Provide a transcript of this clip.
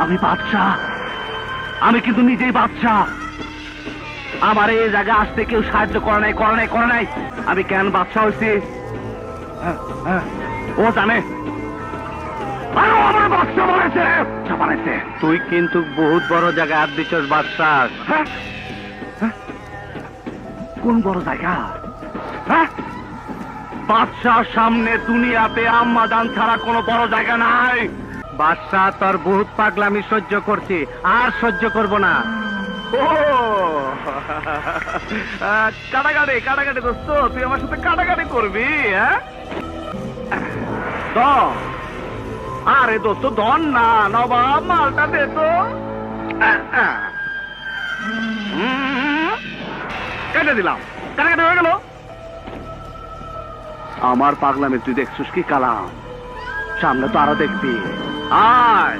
আমি বাদশাহ, আমি কিন্তু নিজেই বাদশাহ। আমার এই জায়গায় আসতে কেউ সাহায্য করে নাই। আমি কেন বাদশাহ হয়েছি ও জানে। আমার বাদশাহ বানাইছে। তুই কিন্তু বহুত বড় জায়গায় হাত দিচ্ছস বাদশাহ। কোন বড় জায়গা? বাদশাহ সামনে দুনিয়াতে আম্মাজান ছাড়া কোনো বড় জায়গা নাই। বাদশাহ তোর বহুত পাগলামি সহ্য করছি, আর সহ্য করব না। ও কাটাকাটি দোস্ত, তুই আমার সাথে কাটাকাটি করবি? আরে দোস্ত ধন না, নবাব মালটা দে তো। কেটে দিলাম, কাটাকাটি হয়ে গেল। আমার পাগলামে তুই দেখছিস কি কালাম? সামনে তো আরো দেখবি। আয়